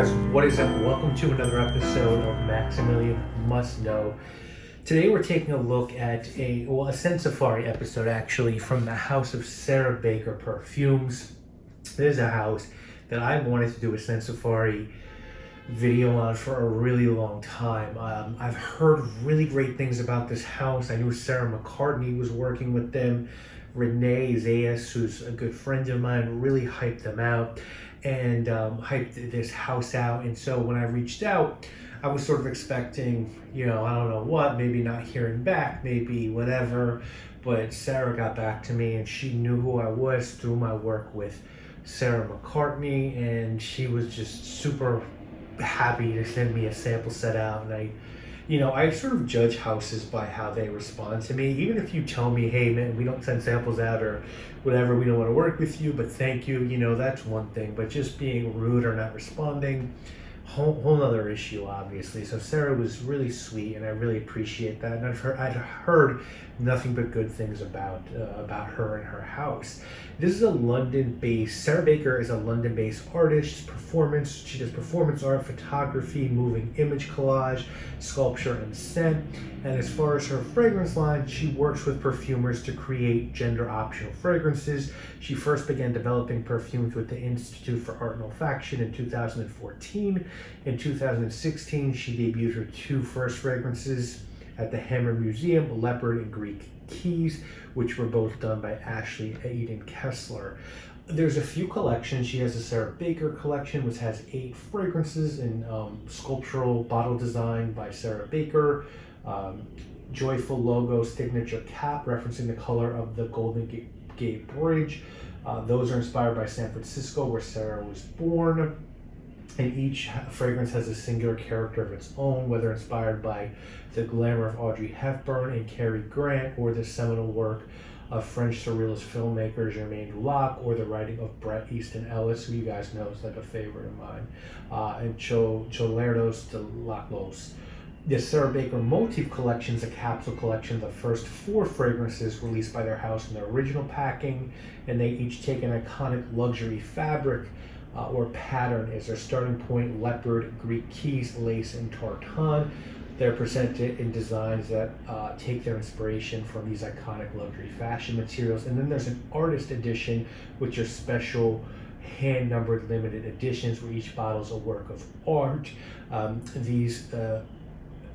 guys, what is up? Welcome to another episode of Maximilian Must Know. Today we're taking a look at a scent safari episode actually from the house of Sarah Baker Perfumes. This is a house that I wanted to do a scent safari video on for a really long time. I've heard really great things about this house. I knew Sarah McCartney was working with them. Renee Zayas, who's a good friend of mine, really hyped them out and hyped this house out. And so when I reached out, I was sort of expecting, I don't know what, maybe not hearing back, maybe whatever. But Sarah got back to me and she knew who I was through my work with Sarah McCartney. And she was just super happy to send me a sample set out. And I sort of judge houses by how they respond to me. Even if you tell me, hey man, we don't send samples out or whatever, we don't want to work with you, but thank you, that's one thing. But just being rude or not responding, whole other issue, obviously. So Sarah was really sweet, and I really appreciate that. And I'd heard nothing but good things about her and her house. This is a London-based. Sarah Baker is a London-based artist. She does performance art, photography, moving image collage, sculpture, and scent. And as far as her fragrance line, she works with perfumers to create gender-optional fragrances. She first began developing perfumes with the Institute for Art and Olfaction in 2014. In 2016, she debuted her two first fragrances at the Hammer Museum, Leopard and Greek Keys, which were both done by Ashley Eden Heusler. There's a few collections. She has a Sarah Baker collection, which has 8 fragrances in sculptural bottle design by Sarah Baker, joyful logo signature cap referencing the color of the Golden Gate Bridge. Those are inspired by San Francisco, where Sarah was born. And each fragrance has a singular character of its own, whether inspired by the glamour of Audrey Hepburn and Cary Grant, or the seminal work of French surrealist filmmaker Germaine Dulac, or the writing of Bret Easton Ellis, who you guys know is like a favorite of mine, and Cholerdos de Laclos. The Sarah Baker Motif Collection is a capsule collection of the first 4 fragrances released by their house in their original packing, and they each take an iconic luxury fabric or pattern as their starting point: leopard, Greek keys, lace, and tartan. They're presented in designs that take their inspiration from these iconic luxury fashion materials. And then there's an artist edition, which are special hand-numbered limited editions where each bottle is a work of art. These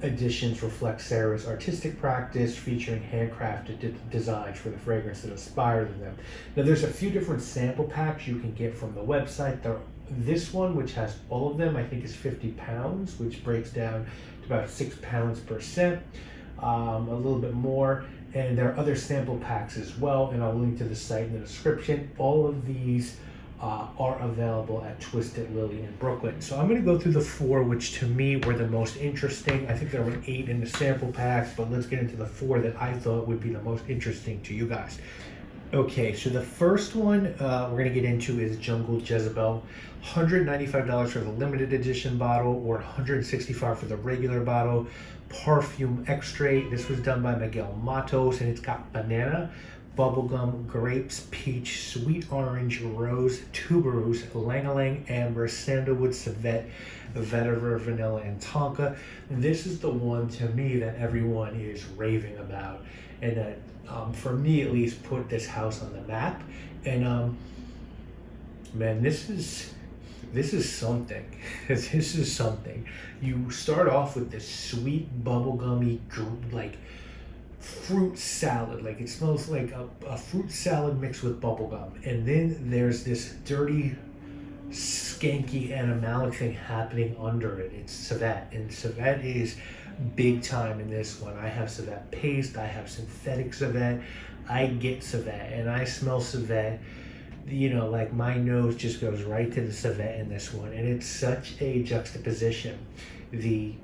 editions reflect Sarah's artistic practice, featuring handcrafted designs for the fragrance that inspired them. Now, there's a few different sample packs you can get from the website. This one, which has all of them, I think is 50 pounds, which breaks down to about 6 pounds per scent, a little bit more. And there are other sample packs as well, and I'll link to the site in the description. All of these are available at Twisted Lily in Brooklyn. So I'm going to go through the 4, which to me were the most interesting. I think there were 8 in the sample packs, but let's get into the 4 that I thought would be the most interesting to you guys. Okay, so the first one we're going to get into is Jungle Jezebel. $195 for the limited edition bottle, or $165 for the regular bottle. Perfume extrait. This was done by Miguel Matos, and it's got banana, bubblegum, grapes, peach, sweet orange, rose, tuberose, ylang-ylang, amber, sandalwood, civet, vetiver, vanilla, and tonka. This is the one to me that everyone is raving about, and that for me at least put this house on the map. And man, this is something. This is something. You start off with this sweet bubblegummy like fruit salad, like it smells like a fruit salad mixed with bubblegum. And then there's this dirty, skanky, animalic thing happening under it. It's civet, and civet is big time in this one. I have civet paste, I have synthetic civet, I get civet, and I smell civet. Like my nose just goes right to the civet in this one, and it's such a juxtaposition. These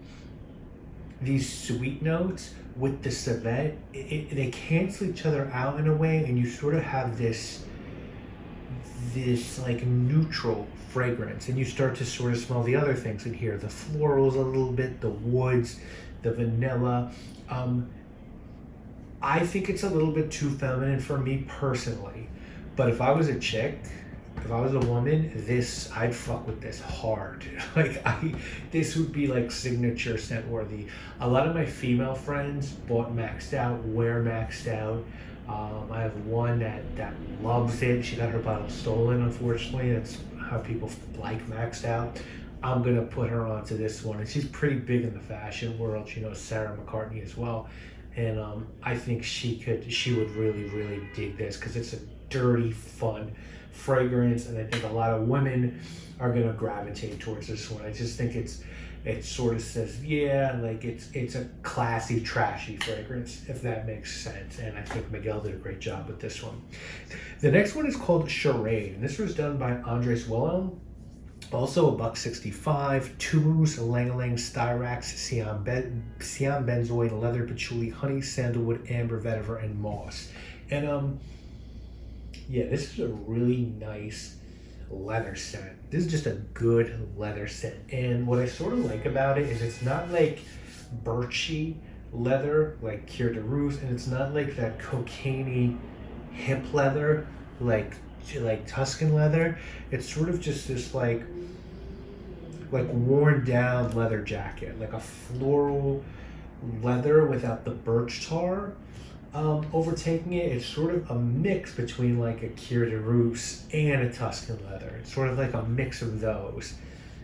sweet notes with the civet, they cancel each other out in a way, and you sort of have this like neutral fragrance, and you start to sort of smell the other things in here, the florals a little bit, the woods, the vanilla. I think it's a little bit too feminine for me personally, but if I was a chick, if I was a woman, I'd fuck with this hard. This would be like signature scent worthy. A lot of my female friends bought Maxed Out, wear Maxed Out. I have one that loves it. She got her bottle stolen, unfortunately. That's how people like Maxed Out. I'm gonna put her onto this one, and she's pretty big in the fashion world. She knows Sarah McCartney as well, and I think she would really dig this because it's a dirty, fun fragrance, and I think a lot of women are gonna gravitate towards this one. I just think it sort of says, yeah, like it's a classy, trashy fragrance, if that makes sense. And I think Miguel did a great job with this one. The next one is called Charade, and this was done by Andres Wilhelm. Also $1.65, Tubus, Lang Lang, Styrax, Siam benzoin, leather, patchouli, honey, sandalwood, amber, vetiver, and moss. And yeah, this is a really nice leather scent. This is just a good leather scent. And what I sort of like about it is it's not like birchy leather like Cuir de Rose, and it's not like that cocaine-y hip leather like Tuscan leather. It's sort of just this like worn down leather jacket, like a floral leather without the birch tar overtaking it. It's sort of a mix between like a Cuir de Rose and a Tuscan leather. It's sort of like a mix of those.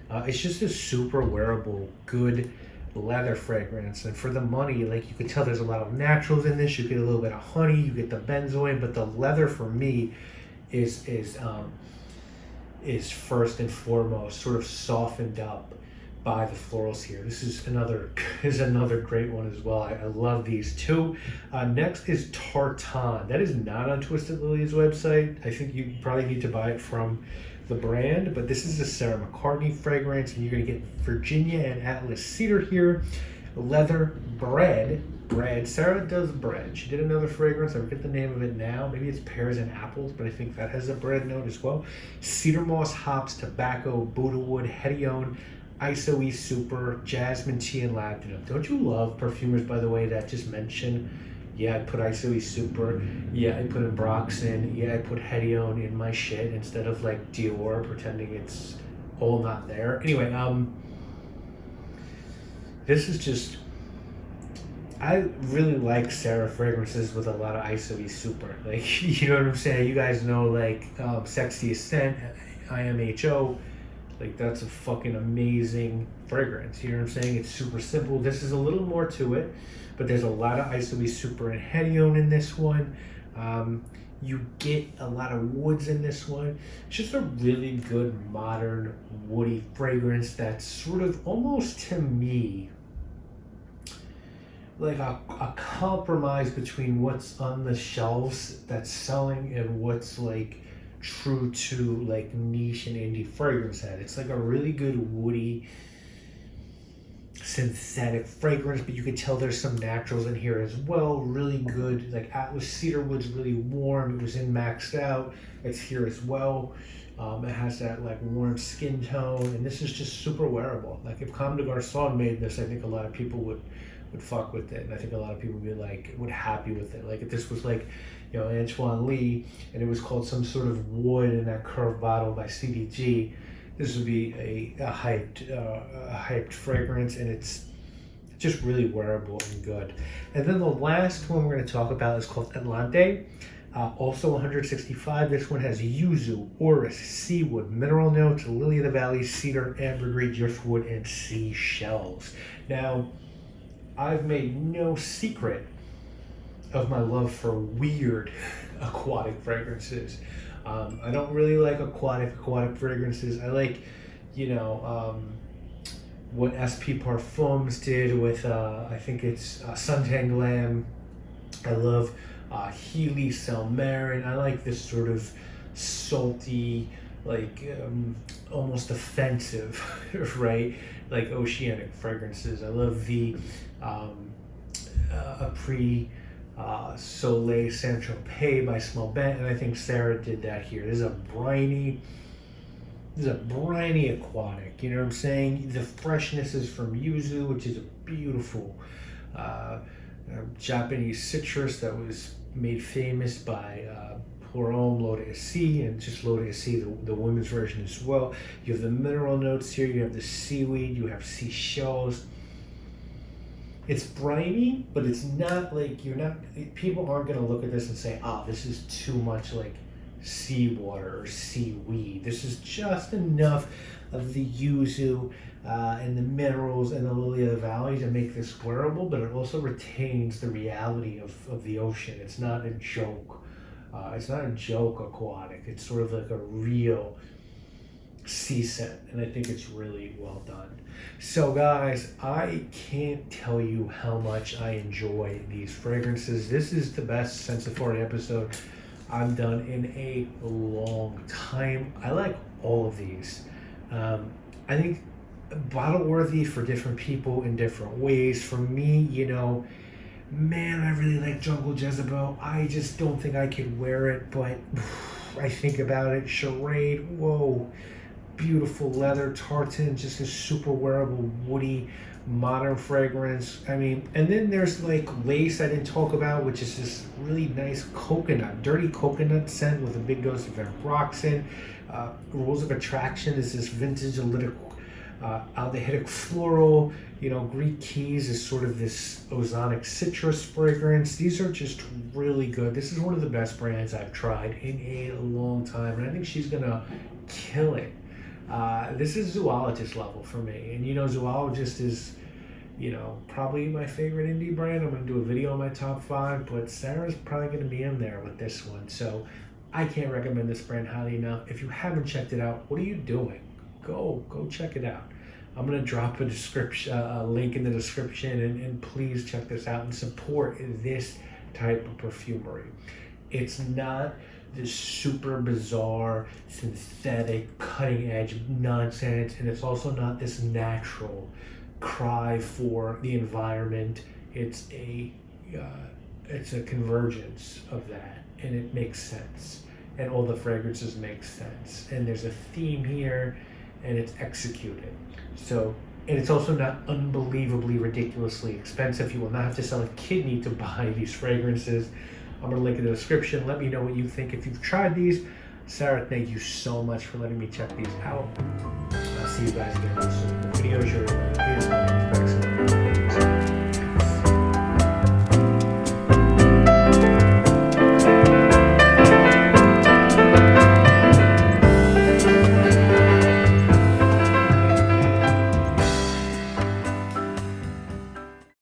It's just a super wearable, good leather fragrance, and for the money, like you could tell there's a lot of naturals in this. You get a little bit of honey, you get the benzoin, but the leather for me is first and foremost sort of softened up by the florals here. This is another great one as well. I love these two. Next is Tartan. That is not on Twisted Lily's website. I think you probably need to buy it from the brand, but this is a Sarah McCartney fragrance, and you're gonna get Virginia and Atlas Cedar here. Leather, bread. Sarah does bread. She did another fragrance. I forget the name of it now. Maybe it's pears and apples, but I think that has a bread note as well. Cedar moss, hops, tobacco, Buddha wood, hedione, ISOE super, jasmine tea, and labdanum. Don't you love perfumers, by the way, that just mention, yeah, I put ISOE super, yeah, I put Ambroxan, yeah, I put hedione in my shit instead of like Dior pretending it's all not there. Anyway, this is just, I really like Sarah fragrances with a lot of ISOE super. Like, you know what I'm saying? You guys know, like, Sexiest Scent, IMHO, like, that's a fucking amazing fragrance. You know what I'm saying? It's super simple. This is a little more to it, but there's a lot of ISOE super and hedione in this one. You get a lot of woods in this one. It's just a really good, modern, woody fragrance that's sort of almost, to me, like a compromise between what's on the shelves that's selling and what's like true to like niche and indie fragrance head. It's like a really good woody synthetic fragrance, but you can tell there's some naturals in here as well. Really good, like Atlas Cedarwood's really warm. It was in Maxed Out. It's here as well. It has that like warm skin tone, and this is just super wearable. Like if Comme des Garçons made this, I think a lot of people would fuck with it, and I think a lot of people would be like happy with it. Like if this was like, you know, Antoine Lee, and it was called some sort of wood in that curved bottle by CDG, this would be a hyped fragrance, and it's just really wearable and good. And then the last one we're going to talk about is called Atlante. Also 165. This one has yuzu, orris, seawood, mineral notes, lily of the valley, cedar, ambergris, driftwood, and seashells. Now, I've made no secret of my love for weird aquatic fragrances. I don't really like aquatic fragrances. I like, you know, what SP Parfums did with, I think it's Suntan Glam. I love Healy Selmarin. I like this sort of salty, like almost offensive, right? Like oceanic fragrances. I love the Apres Soleil Saint Tropez by Small Bent, and I think Sarah did that here. This is a briny aquatic. You know what I'm saying? The freshness is from yuzu, which is a beautiful Japanese citrus that was made famous by Pour Homme, L'Eau d'Essai, and just L'Eau d'Essai, the women's version as well. You have the mineral notes here, you have the seaweed, you have seashells. It's briny, but it's not like, people aren't going to look at this and say, oh, this is too much like seawater or seaweed. This is just enough of the yuzu and the minerals and the lily of the valley to make this wearable, but it also retains the reality of the ocean. It's not a joke. It's not a joke aquatic. It's sort of like a real sea scent, and I think it's really well done. So guys, I can't tell you how much I enjoy these fragrances. This is the best Sensafari episode I've done in a long time. I like all of these. I think bottle worthy for different people in different ways. For me, man, I really like Jungle Jezebel. I just don't think I could wear it, but I think about it. Charade, whoa. Beautiful leather tartan, just a super wearable, woody, modern fragrance. I mean, and then there's like lace I didn't talk about, which is this really nice coconut, dirty coconut scent with a big dose of ambroxan. Rules of Attraction is this vintage aldehydic floral. Greek Keys is sort of this ozonic citrus fragrance. These are just really good. This is one of the best brands I've tried in a long time, and I think she's gonna kill it. This is zoologist level for me, and zoologist is probably my favorite indie brand. I'm going to do a video on my top 5, but Sarah's probably going to be in there with this one, so I can't recommend this brand highly enough. If you haven't checked it out, what are you doing? Go check it out. I'm going to drop a link in the description, and please check this out and support this type of perfumery. It's not this super bizarre, synthetic, cutting edge nonsense, and it's also not this natural cry for the environment. It's a convergence of that, and it makes sense, and all the fragrances make sense, and there's a theme here, and it's executed. So, and it's also not unbelievably ridiculously expensive. You will not have to sell a kidney to buy these fragrances. I'm going to link in the description. Let me know what you think if you've tried these. Sarah, thank you so much for letting me check these out. I'll see you guys again.